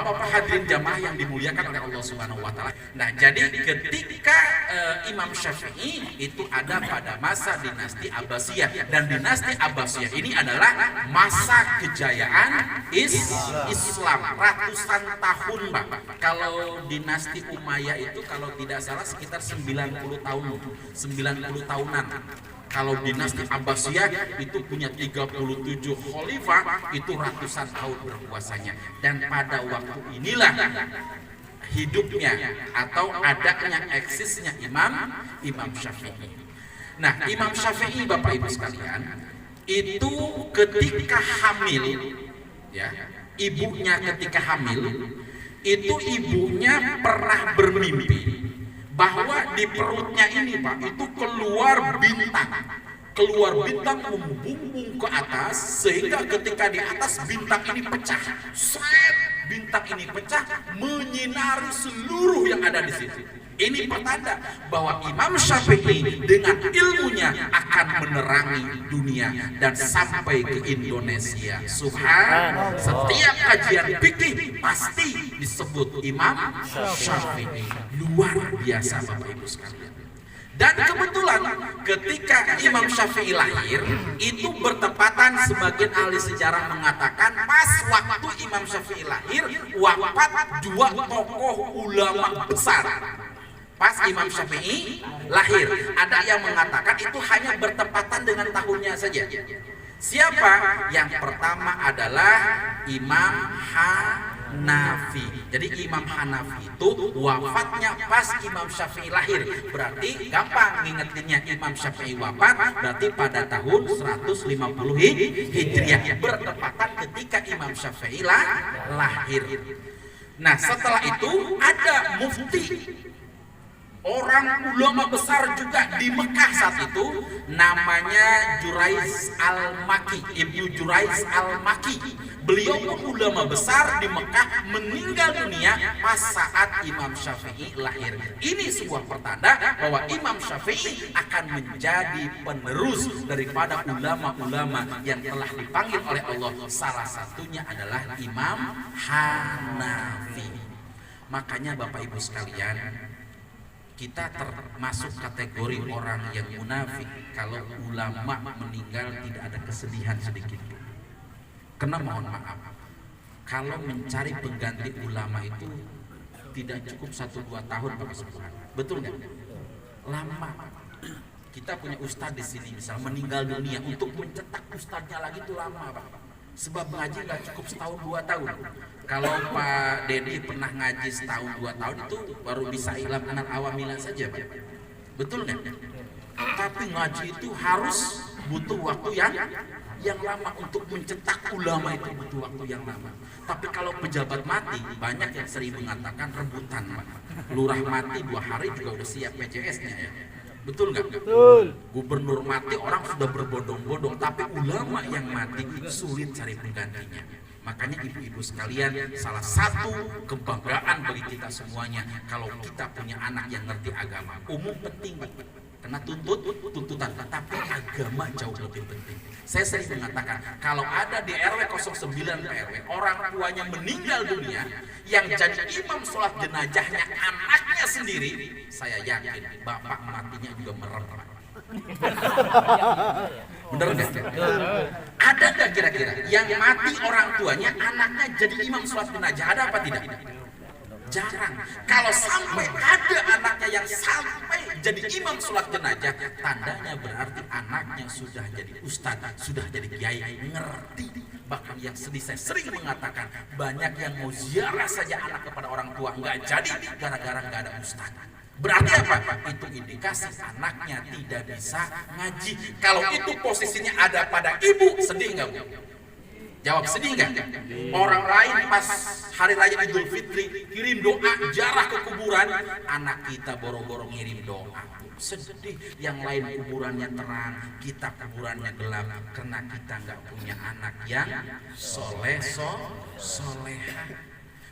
Bapak-bapak hadirin jamaah yang dimuliakan oleh Allah Subhanahu wa taala. Nah, jadi ketika Imam Syafi'i itu ada pada masa dinasti Abbasiyah, dan dinasti Abbasiyah ini adalah masa kejayaan Islam ratusan tahun, Pak. Kalau dinasti Umayyah itu kalau tidak salah sekitar 90 tahun, 90 tahunan. Kalau dinasti Abbasiyah itu punya 37 khalifah, itu ratusan tahun berkuasanya. Dan pada waktu inilah hidupnya atau adanya eksisnya Imam Syafi'i. Nah, Imam Syafi'i, Bapak Ibu sekalian, itu ketika hamil, ya, ibunya ketika hamil, itu ibunya pernah bermimpi bahwa di perutnya ini, Pak, itu keluar bintang membumbung ke atas, sehingga ketika di atas bintang ini pecah, bintang ini pecah menyinari seluruh yang ada di situ. Ini pertanda bahwa Imam Syafi'i dengan ilmunya akan menerangi dunia dan sampai ke Indonesia. Subhanallah. Setiap kajian fikih pasti disebut Imam Syafi'i. Luar biasa, Bapak Ibu sekalian. Dan kebetulan ketika Imam Syafi'i lahir, itu bertepatan, sebagian ahli sejarah mengatakan pas waktu Imam Syafi'i lahir wafat dua tokoh ulama besar. Pas Imam Syafi'i lahir, ada yang mengatakan itu hanya bertepatan dengan tahunnya saja. Siapa? Yang pertama adalah Imam Hanafi. Jadi Imam Hanafi itu wafatnya pas Imam Syafi'i lahir. Berarti gampang ngingetinnya, Imam Syafi'i wafat berarti pada tahun 150 Hijriah, bertepatan ketika Imam Syafi'i lahir. Nah, setelah itu ada mufti, orang ulama besar juga di Mekah saat itu, namanya Jurais Al-Maki, Ibnu Jurais Al-Maki. Beliau pun ulama besar di Mekah, meninggal dunia pas saat Imam Syafi'i lahir. Ini sebuah pertanda bahwa Imam Syafi'i akan menjadi penerus daripada ulama-ulama yang telah dipanggil oleh Allah. Salah satunya adalah Imam Hanafi. Makanya Bapak Ibu sekalian, kita termasuk kategori orang yang munafik kalau ulama meninggal tidak ada kesedihan sedikit pun. Karena mohon maaf, kalau mencari pengganti ulama itu tidak cukup 1-2 tahun, Bapak Sepuhan. Betul nggak? Lama. Kita punya ustadz di sini, misal meninggal dunia, untuk mencetak ustadznya lagi itu lama, Pak. Sebab ngaji nggak cukup 1-2 tahun. Kalau Pak Dedi pernah ngaji 1-2 tahun itu baru bisa ilam anal awamilan saja, Pak. Betul nggak? Tapi ngaji itu harus butuh waktu yang lama. Untuk mencetak ulama itu butuh waktu yang lama. Tapi kalau pejabat mati, banyak yang sering mengatakan rebutan, Pak. Lurah mati 2 hari juga udah siap PJS-nya, ya. Betul nggak? Betul. Gubernur mati orang sudah berbondong-bondong, tapi ulama yang mati sulit cari penggantinya. Makanya ibu-ibu sekalian, salah satu kebanggaan bagi kita semuanya kalau kita punya anak yang ngerti agama. Umum penting, karena tuntutan, tapi agama jauh lebih penting. Saya sering mengatakan, kalau ada di RW 09 RW orang tuanya meninggal dunia, yang jadi imam sholat jenazahnya anaknya sendiri, saya yakin bapak matinya juga merem. Bener nggak? Ada nggak kira-kira yang mati orang tuanya anaknya jadi imam sholat jenazah? Ada apa tidak? Jarang. Kalau sampai ada anaknya yang sampai jadi imam sholat jenazah, tandanya berarti anaknya sudah jadi ustadz, sudah jadi kiai, ngerti. Bahkan yang sedih, saya sering mengatakan banyak yang mau ziarah saja anak kepada orang tua nggak jadi gara-gara nggak ada ustadz. Berarti apa? Itu indikasi anaknya tidak bisa ngaji. Kalau itu posisinya ada pada ibu, sedih nggak, Bu? Jawab, sedih nggak? Orang lain pas hari raya Idul Fitri kirim doa jarah ke kuburan, anak kita boro-boro ngirim doa. Sedih. Yang lain kuburannya terang, kita kuburannya gelap, karena kita nggak punya anak yang soleha.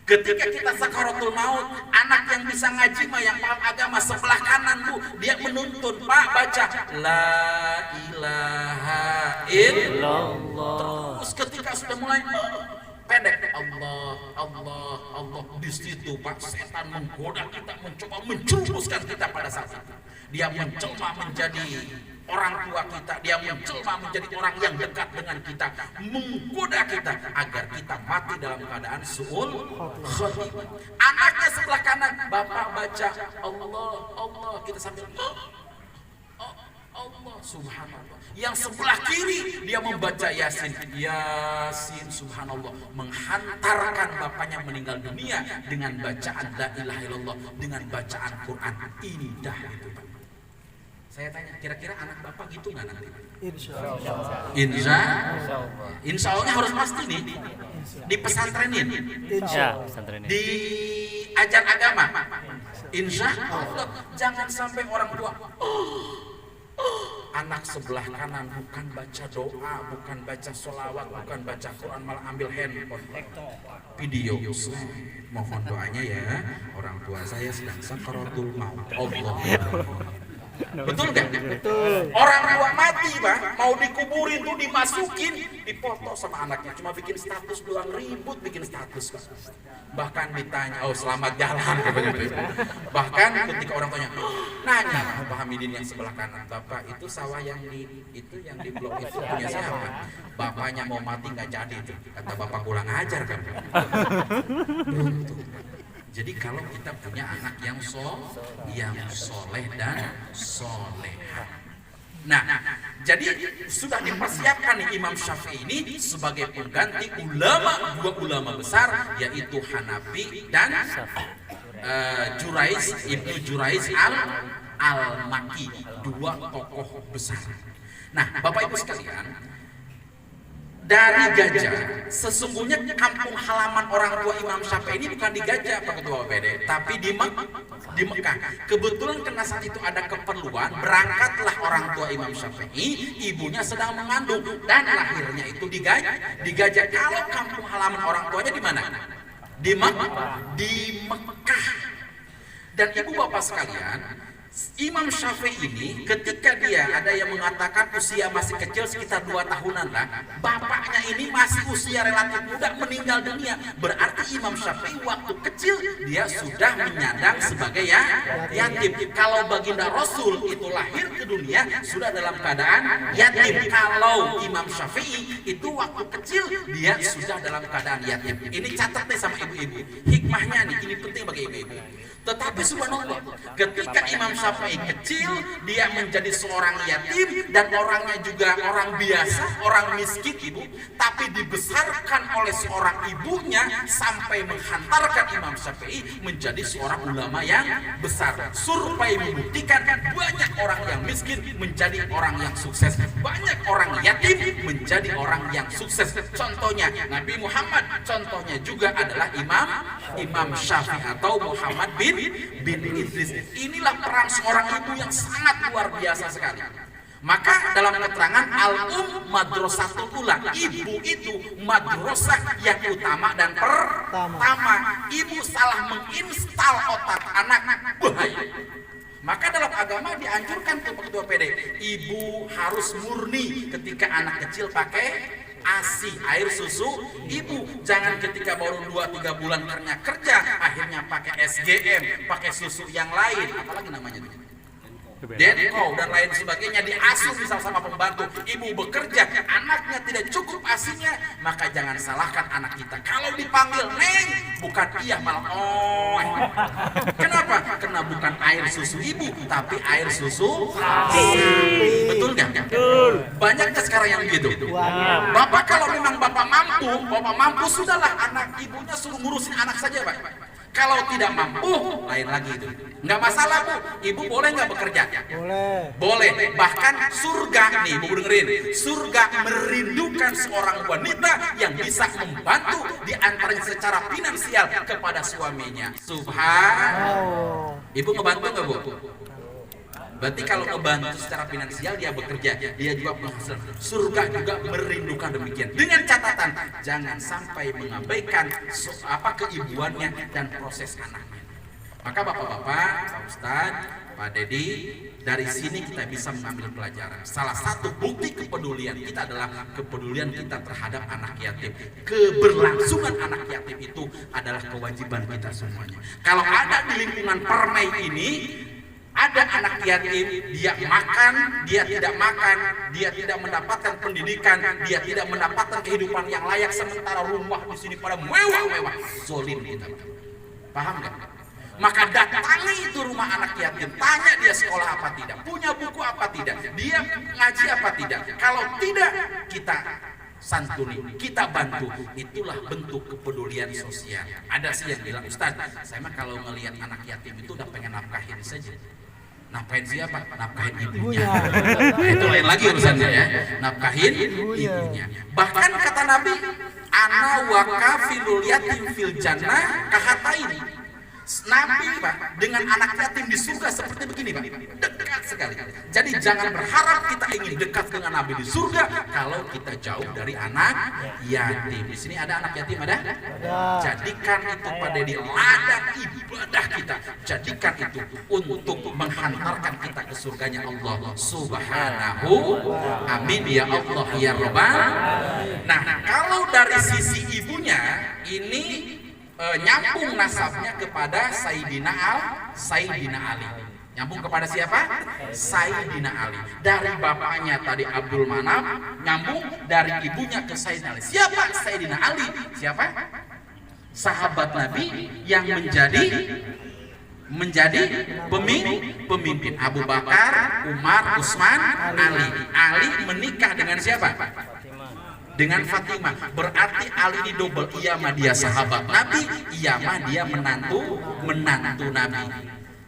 Ketika kita sakaratul maut, anak yang bisa ngaji mah, yang paham agama, sebelah kanan, Bu, dia menuntun, Pak, baca la ilaha illallah. Terus ketika sudah mulai pendek. Allah, Allah, Allah. Di situ Pak, setan menggoda kita, mencoba menjerumuskan kita pada saat itu. Dia menjelma menjadi orang tua kita, dia menjelma menjadi orang yang dekat dengan kita, menggoda kita agar kita mati dalam keadaan su'ul khotimah. Anaknya sebelah kanan, bapak baca Allah, Allah, kita sambil Allah, subhanallah. Yang sebelah kiri dia membaca Yasin, Yasin, subhanallah, menghantarkan bapaknya meninggal dunia dengan bacaan la ilaha illallah, dengan bacaan Quran. Indah itu Pak. Saya tanya, kira-kira anak bapak gitu nggak nanti? Insya Allah harus pasti nih. Di pesantrenin, diajar agama. Insya Allah jangan sampai orang tua. Anak sebelah kanan bukan baca doa, bukan baca sholawat, bukan baca Quran, malah ambil handphone, video. Mohon doanya ya, orang tua saya sedang sakaratul maut. Allah. Betul nggak? Betul. Orang tua mati Pak, mau dikuburin tuh dimasukin, dipoto sama anaknya, cuma bikin status doang, ribut bikin status Pak. Bahkan ditanya, oh selamat jalan. Bahkan ketika orang tanya, nanya Pak Hamidin yang sebelah kanan, Bapak itu sawah yang di blok itu punya siapa? Bapaknya mau mati nggak jadi tuh, kata Bapak kurang ajar kan. Beruntung. Jadi kalau kita punya anak yang soleh dan soleha. Nah, jadi sudah dipersiapkan nih Imam Syafi'i ini sebagai pengganti dua ulama besar, yaitu Hanafi dan Ibnu Jurais al-Makki, dua tokoh besar. Nah, Bapak Ibu sekalian, dari Gajah, sesungguhnya kampung halaman orang tua Imam Syafi'i ini bukan di Gajah Pak Ketua BPD, tapi di Mekah. Kebetulan karena saat itu ada keperluan, berangkatlah orang tua Imam Syafi'i, ibunya sedang mengandung dan lahirnya itu di Gajah. Kalau kampung halaman orang tuanya di mana? Di Mekah. Dan ibu bapak sekalian, Imam Syafi'i ini ketika dia ada yang mengatakan usia masih kecil sekitar 2 tahunan lah, bapaknya ini masih usia relatif muda meninggal dunia. Berarti Imam Syafi'i waktu kecil dia sudah menyandang sebagai yatim. Kalau baginda Rasul itu lahir ke dunia sudah dalam keadaan yatim. Kalau Imam Syafi'i itu waktu kecil dia sudah dalam keadaan yatim. Ini catat nih sama ibu-ibu. Hikmahnya nih, ini penting bagi ibu-ibu. Tetapi subhanallah, ketika Imam Syafi'i kecil, dia menjadi seorang yatim dan orangnya juga orang biasa, orang miskin ibu, tapi dibesarkan oleh seorang ibunya sampai menghantarkan Imam Syafi'i menjadi seorang ulama yang besar. Survei membuktikan banyak orang yang miskin menjadi orang yang sukses, banyak orang yatim menjadi orang yang sukses. Contohnya Nabi Muhammad, contohnya juga adalah Imam Syafi'i atau Muhammad bin Idris. Inilah peran seorang ibu yang sangat luar biasa sekali. Maka dalam keterangan madrasatul ula, ibu itu madrasah yang utama dan pertama. Ibu salah menginstal otak anak, bahaya. Maka dalam agama dianjurkan ke ketua PD, ibu harus murni ketika anak kecil pakai ASI, air susu ibu. Jangan ketika baru 2-3 bulan kerja akhirnya pakai SGM, pakai susu yang lain, apalagi namanya Denko dan lain sebagainya, diasuh misal sama pembantu. Ibu bekerja, anaknya tidak cukup asinya, maka jangan salahkan anak kita. Kalau dipanggil Neng, bukan iya malah oh. Kenapa? Karena bukan air susu ibu, tapi air susu sapi. Betul nggak? Betul. Banyak sekarang yang gitu. Bapak kalau memang bapak mampu sudahlah, anak ibunya suruh ngurusin anak saja Pak. Kalau tidak mampu, lain lagi itu. Nggak masalah Bu, ibu boleh nggak bekerja? Boleh. Bahkan surga nih, Bu dengerin. Surga merindukan seorang wanita yang bisa membantu diantaranya secara finansial kepada suaminya. Subhanallah. Ibu ngebantu nggak Bu? Berarti kalau ngebantu secara finansial dia bekerja, dia juga penghasilan. Surga juga merindukan demikian. Dengan catatan jangan sampai mengabaikan keibuannya dan proses anaknya. Maka bapak-bapak, Pak Ustadz, Pak Dedi, dari sini kita bisa mengambil pelajaran. Salah satu bukti kepedulian kepedulian kita adalah kepedulian kita terhadap anak yatim. Keberlangsungan anak yatim itu adalah kewajiban kita semuanya. Kalau ada di lingkungan Permai ini ada anak yatim, dia makan, dia tidak makan, dia tidak mendapatkan pendidikan, dia tidak mendapatkan kehidupan yang layak, sementara rumah di sini pada mewah-mewah, zolim kita. Paham nggak? Maka datangi itu rumah anak yatim, tanya dia sekolah apa tidak, punya buku apa tidak, dia ngaji apa tidak. Kalau tidak, kita santuni, kita bantu. Itulah bentuk kepedulian sosial. Ada sih yang bilang, Ustaz, saya mah kalau melihat anak yatim itu udah pengen nafkahin saja. Nafkahin siapa? Nafkahin ibunya. Nah, itu lain lagi urusannya ya. Nafkahin ibunya. Bahkan kata Nabi, ana wa kafilul yatim fil jannah kahataini. Nabi Pak dengan anak yatim di surga seperti begini Pak, dekat sekali. Jadi jangan berharap kita ingin dekat dengan Nabi di surga kalau kita jauh dari anak yatim. Di sini ada anak yatim ada? Jadikan itu pada di ladang ibadah kita. Jadikan itu untuk menghantarkan kita ke surganya Allah Subhanahu. Amin ya Allah ya Rabbal. Nah, kalau dari sisi ibunya ini nyambung nasabnya kepada Sayyidina Ali. Nyambung kepada siapa? Sayyidina Ali. Dari bapaknya tadi Abdul Manaf, nyambung dari ibunya ke Sayyidina Ali. Siapa Sayyidina Ali? Siapa? Sahabat Nabi yang menjadi pemimpin. Abu Bakar, Umar, Utsman, Ali. Ali menikah dengan siapa? Dengan Fatimah. Berarti Ali ini double. Iya mah dia sahabat Nabi, iya mah dia menantu Nabi.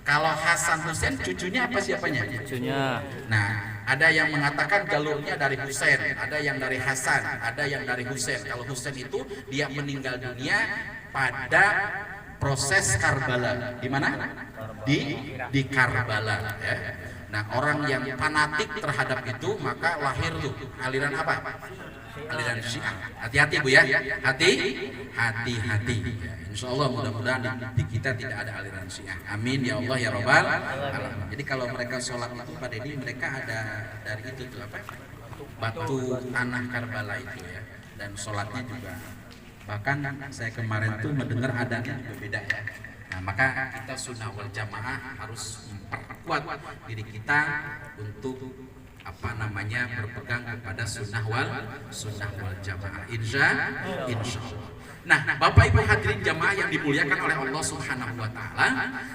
Kalau Hasan Husain cucunya apa siapanya? Cucunya. Nah, ada yang mengatakan jalurnya dari Husain, ada yang dari Hasan, ada yang dari Husain. Kalau Husain itu dia meninggal dunia pada proses Karbala. Di mana? Di Karbala ya. Nah, orang yang fanatik terhadap itu maka lahir tuh aliran apa? Aliran Syiah. Hati-hati Bu ya. Hati-hati. Ya, insya Allah mudah-mudahan di kita tidak ada aliran Syiah. Amin ya Allah ya Rabbal alamin. Jadi kalau mereka sholat itu Pak Dedi, mereka ada dari itu tuh apa? Batu tanah Karbala itu ya. Dan sholatnya juga. Bahkan saya kemarin tuh mendengar adanya berbeda ya. Nah, maka kita sunnah wal jamaah harus memperkuat diri kita untuk berpegang kepada sunnah wal jamaah insya Allah. Nah, Bapak Ibu hadirin jamaah yang dimuliakan oleh Allah Subhanahu wa taala.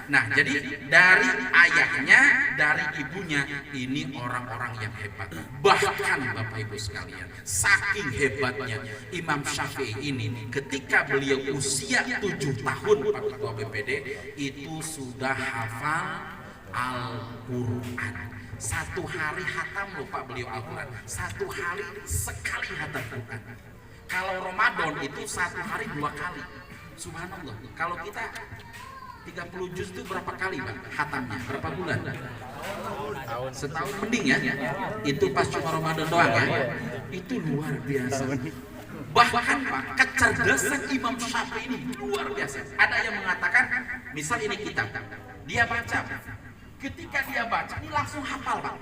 Nah, jadi dari ayahnya, dari ibunya ini orang-orang yang hebat. Bahkan Bapak Ibu sekalian, saking hebatnya Imam Syafi'i ini ketika beliau usia 7 tahun Pak Ketua BPD itu sudah hafal Al-Qur'an. Satu hari hatam lupa beliau Al-Quran. Satu hari sekali hatam Quran. Kalau Ramadan itu satu hari 2 kali. Subhanallah. Kalau kita 30 juz itu berapa kali Pak hatamnya? Berapa bulan? Setahun mending ya. Itu pas cuma Ramadan doang ya. Itu luar biasa. Bahkan Pak, kecerdasan Imam Syafi'i ini luar biasa. Ada yang mengatakan, misal ini kitab, dia baca. Ketika dia baca, ini langsung hafal Pak.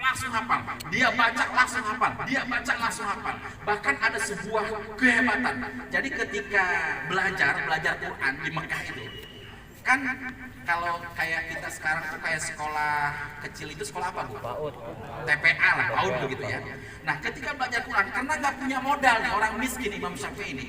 Langsung hafal. Dia baca langsung hafal. Dia baca langsung hafal. Bahkan ada sebuah kehebatan. Jadi ketika belajar Quran di Mekah itu, kan kalau kayak kita sekarang tuh kayak sekolah kecil itu sekolah apa Bu? PAUD. TPA lah, PAUD begitu ya. Nah, ketika belajar Quran, karena nggak punya modal nih orang miskin Imam Syafi'i ini,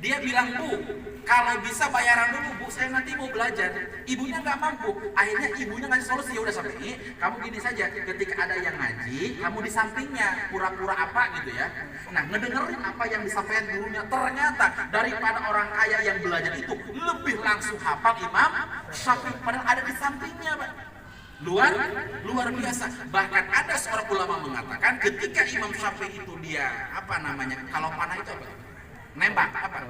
dia bilang, Bu, kalau bisa bayaran dulu Bu, saya nanti mau belajar. Ibunya nggak mampu, akhirnya ibunya ngasih solusi. Ya udah sampai ini, kamu gini saja, ketika ada yang ngaji, kamu di sampingnya, pura-pura apa gitu ya. Nah, ngedengerin apa yang disampaikan gurunya, ternyata daripada orang kaya yang belajar itu lebih langsung hafal Imam Syafi'i, padahal ada di sampingnya Pak. Luar biasa. Bahkan ada seorang ulama mengatakan ketika Imam Syafi'i itu dia kalau panah itu apa? Nembak apa?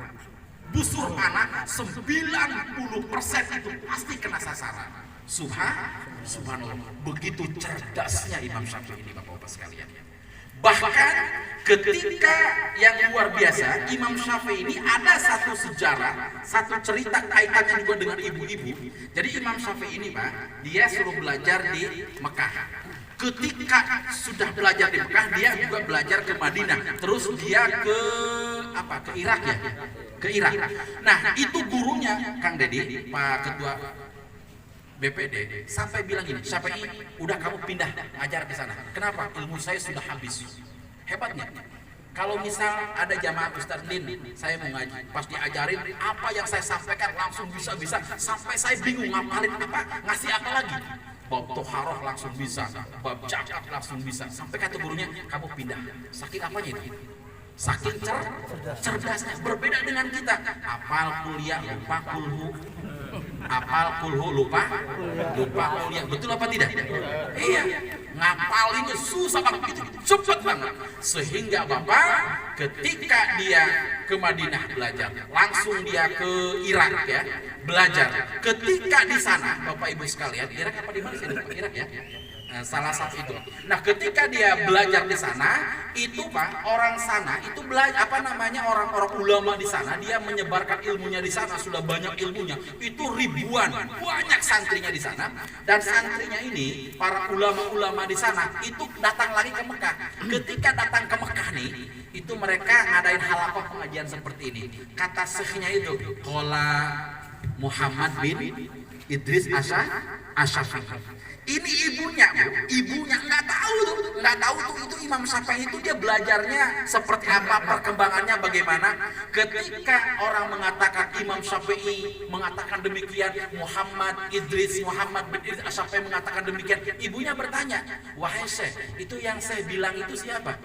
Busur panah 90% itu pasti kena sasaran. Subhanallah. Begitu cerdasnya Imam Syafi'i ini Bapak-bapak sekalian. Bahkan ketika yang luar biasa, Imam Syafi'i ini ada satu sejarah, satu cerita kaitannya juga dengan ibu-ibu. Jadi Imam Syafi'i ini Pak, dia suruh belajar di Mekah. Ketika sudah belajar di Mekah, dia juga belajar ke Madinah. Terus dia ke apa? Ke Irak ya? Ke Irak. Nah, itu gurunya Kang Dedi, Pak Ketua BPD, sampai bilang gini, Syafi'i, udah kamu pindah ajar ke sana. Kenapa? Ilmu saya sudah habis. Hebatnya. Kalau misal ada jamaah Ustadz Lin, saya mau ngaji, pas diajarin apa yang saya sampaikan langsung bisa-bisa, sampai saya bingung ngapalin apa, ngasih apa lagi. Bab toharoh langsung bisa, bab zakat langsung bisa. Sampai kata gurunya, kamu pindah. Saking apanya itu? Saking cerdasnya. Berbeda dengan kita. Apal kuliah lupa kulhu. Apal kulhu lupa kuliah. Betul apa tidak? Iya. Ngapalinnya susah banget, cepat banget. Sehingga Bapak ketika dia ke Madinah belajar, langsung dia ke Irak ya, belajar. Ketika di sana, Bapak Ibu sekalian, Irak apa di mana sih? Irak ya. Nah, salah satu itu. Nah, ketika dia belajar di sana, itu Pak, orang sana itu belajar apa namanya, orang-orang ulama di sana, dia menyebarkan ilmunya di sana, sudah banyak ilmunya. Itu ribuan, banyak santrinya di sana. Dan santrinya ini, para ulama-ulama di sana, itu datang lagi ke Mekah. Ketika datang ke Mekah nih, itu mereka ngadain halaqah pengajian seperti ini. Kata syekhnya itu, qala Muhammad bin Idris Asy-Syafi'i. Ini ibunya nggak tahu tuh itu Imam Syafi'i itu dia belajarnya seperti apa, perkembangannya bagaimana. Ketika orang mengatakan Imam Syafi'i mengatakan demikian, Muhammad bin Idris Asy-Syafi'i mengatakan demikian, ibunya bertanya, wahai Syekh, itu yang saya bilang itu siapa?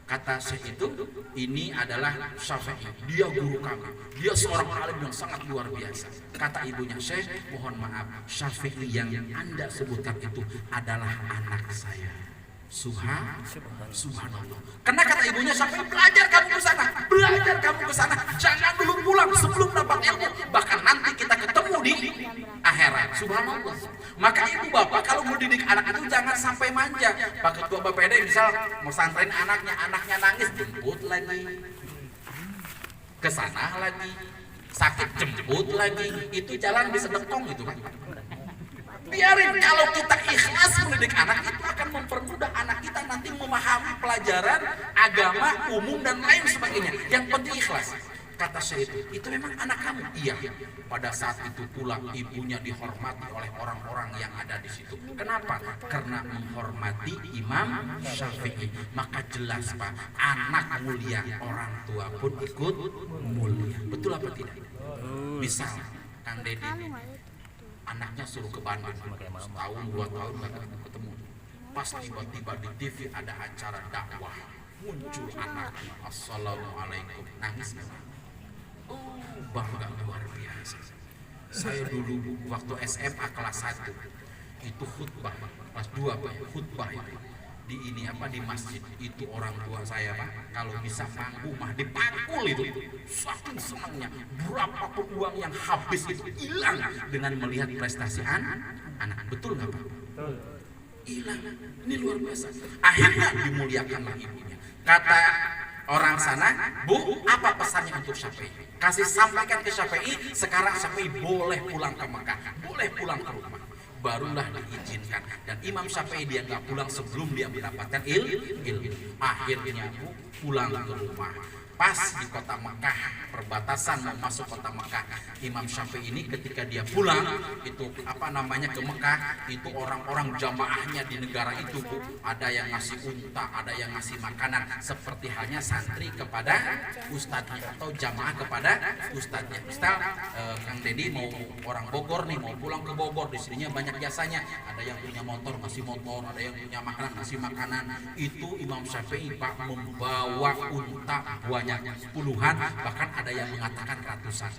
Kata Syekh itu, ini adalah Syafi'i, dia guru kami, dia seorang alim yang sangat luar biasa. Kata ibunya, Syekh, mohon maaf, Syafi'i yang Anda sebutkan itu adalah anak saya. Subhanallah. Karena kata ibunya, Syafi'i, belajar kamu ke sana, jangan dulu pulang sebelum dapat ilmu, bahkan nanti kita ketemu di akhirat. Subhanallah. Maka ibu bapak kalau mendidik anak itu jangan sampai manja. Pak Ketua BPD misal mau santrin anaknya nangis, jemput lagi, ke sana lagi, sakit jemput lagi, itu jalan di sedekong itu kan. Biarin, kalau kita ikhlas mendidik anak itu akan mempermudah anak kita nanti memahami pelajaran agama umum dan lain sebagainya. Yang penting ikhlas. Kata saya itu memang anak kamu? Iya. Pada saat itu pula ibunya dihormati oleh orang-orang yang ada di situ. Kenapa? Karena menghormati Imam Syafi'i. Maka jelas Pak, anak mulia, orang tua pun ikut mulia. Betul apa tidak? Misal Kang Dedi, anaknya suruh ke Bandung, setahun 2 tahun nggak ketemu. Pas tiba-tiba di TV ada acara dakwah, muncul anaknya, assalamualaikum, nangis memang. Oh, bangga luar biasa. Saya dulu waktu SMA kelas 1 itu khutbah, kelas 2 Pak, khutbah itu di masjid itu orang tua saya Pak, kalau bisa pangku mah dipangkul itu, saking senangnya. Berapapun uang yang habis itu hilang dengan melihat prestasi anak. Betul nggak Pak? Hilang. Ini luar biasa. Akhirnya dimuliakanlah ibunya. Kata orang sana, Bu, apa pesannya untuk Syafi'i? Kasih sampaikan ke Syafi'i, sekarang Syafi'i boleh pulang ke Mekah, boleh pulang ke rumah. Barulah diizinkan. Dan Imam Syafi'i dia nggak pulang sebelum dia mendapatkan ilmu. Akhirnya pulang ke rumah. Pas di kota Mekah, perbatasan mau masuk kota Mekah, Imam Syafi'i ini ketika dia pulang itu ke Mekah, itu orang-orang jamaahnya di negara itu Bu, ada yang ngasih unta, ada yang ngasih makanan, seperti halnya santri kepada ustadznya atau jamaah kepada ustadznya. Misal Kang Dedi mau orang Bogor nih, mau pulang ke Bogor, di sininya banyak jasanya, ada yang punya motor ngasih motor, ada yang punya makanan ngasih makanan. Itu Imam Syafi'i Pak membawa unta banyak, puluhan, bahkan ada yang mengatakan ratusan.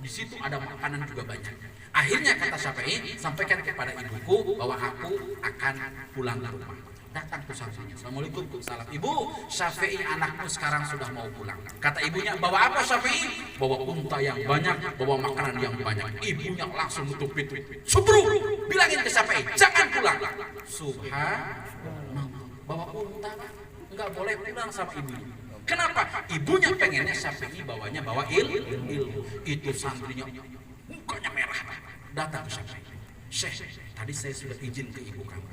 Di situ ada makanan juga banyak. Akhirnya kata Syafi'i, sampaikan kepada ibuku bahwa aku akan pulang ke rumah. Datang ke santrinya, assalamualaikum, salam Ibu, Syafi'i anakmu sekarang sudah mau pulang. Kata ibunya, bawa apa Syafi'i? Bawa unta yang banyak, bawa makanan yang banyak. Ibunya langsung nutup pintu. Subru, bilangin ke Syafi'i, jangan pulang. Subhanallah, bawa unta nggak boleh pulang sama ibunya. Kenapa? Ibunya pengennya Syafi'i bawa ilmu. Itu santrinya mukanya merah, datang ke Syafi'i. Syekh, tadi saya sudah izin ke ibu kamu.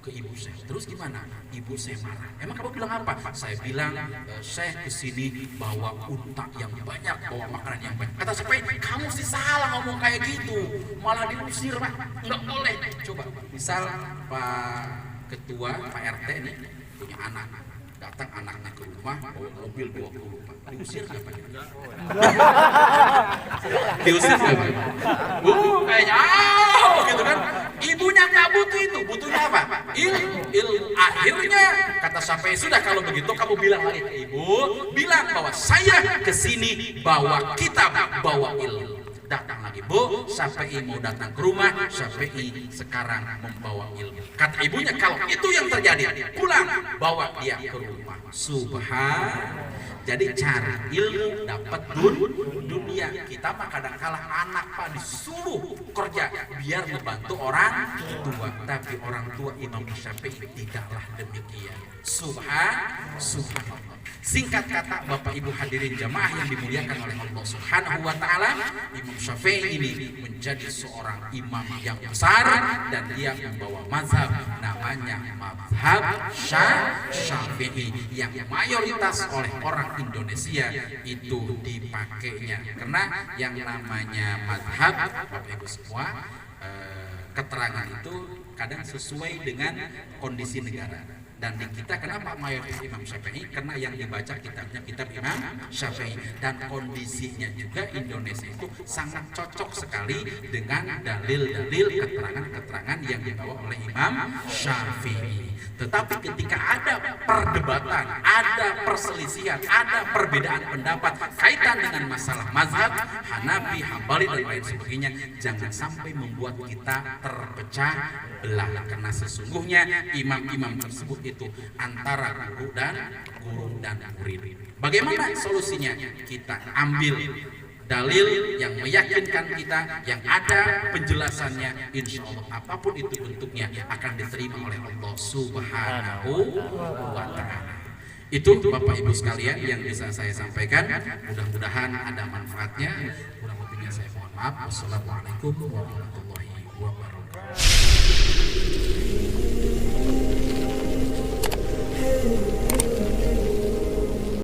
ke ibu saya. Terus gimana? Ibu saya marah. Emang kamu bilang apa? Saya bilang, saya kesini bawa unta yang banyak, bawa makanan yang banyak. Kata Syafei, kamu sih salah ngomong kayak gitu, malah diusir Pak, nggak boleh. Coba, misal Pak Ketua, Pak RT nih punya anak, datang anaknya ke rumah bawa mobil 20 Pak, diusir nggak Pak? Diusir nggak Pak? Kayaknya gitu kan. Ibunya nggak butuh itu, butuhnya apa? Akhirnya kata Syafei, sudah kalau begitu kamu bilang lagi ke ibu, bilang bahwa saya kesini bawa kitab, bawa ilmu. Datang lagi, Bu, Syafei mau datang ke rumah, Syafei sekarang membawa ilmu. Kata ibunya, kalau itu yang terjadi, pulang, bawa dia ke rumah. Jadi cari ilmu, dapat dunia. Kita mah kadang kalah anak Pak disuruh kerja biar membantu orang tua, tapi orang tua Imam Syafei tidaklah demikian. Subhanallah. Singkat kata, Bapak Ibu hadirin jamaah yang dimuliakan oleh Allah Subhanahu wa taala, Imam Syafei ini menjadi seorang imam yang besar dan dia membawa mazhab namanya mazhab Syafi'i yang mayoritas oleh orang Indonesia itu dipakainya. Karena yang namanya mazhab, Bapak Ibu semua, keterangan itu kadang sesuai dengan kondisi negara. Dan di kita kenapa mayoritas Imam Syafei? Karena yang dibaca kitabnya kitab Imam Syafei, dan kondisinya juga Indonesia itu sangat cocok sekali dengan dalil-dalil keterangan-keterangan yang dibawa oleh Imam Syafei. Tetapi ketika ada perdebatan, ada perselisihan, ada perbedaan pendapat kaitan dengan masalah mazhab Hanafi, Hambali dan lain sebagainya, jangan sampai membuat kita terpecah belah, karena sesungguhnya imam-imam tersebut itu antara guru dan murid. Bagaimana solusinya? Kita ambil dalil yang meyakinkan kita, yang ada penjelasannya, insya Allah apapun itu bentuknya akan diterima oleh Allah Subhanahu wa ta'ala. Itu Bapak Ibu sekalian yang bisa saya sampaikan, mudah-mudahan ada manfaatnya. Kurang lebihnya saya mohon maaf. Wassalamualaikum warahmatullahi wabarakatuh.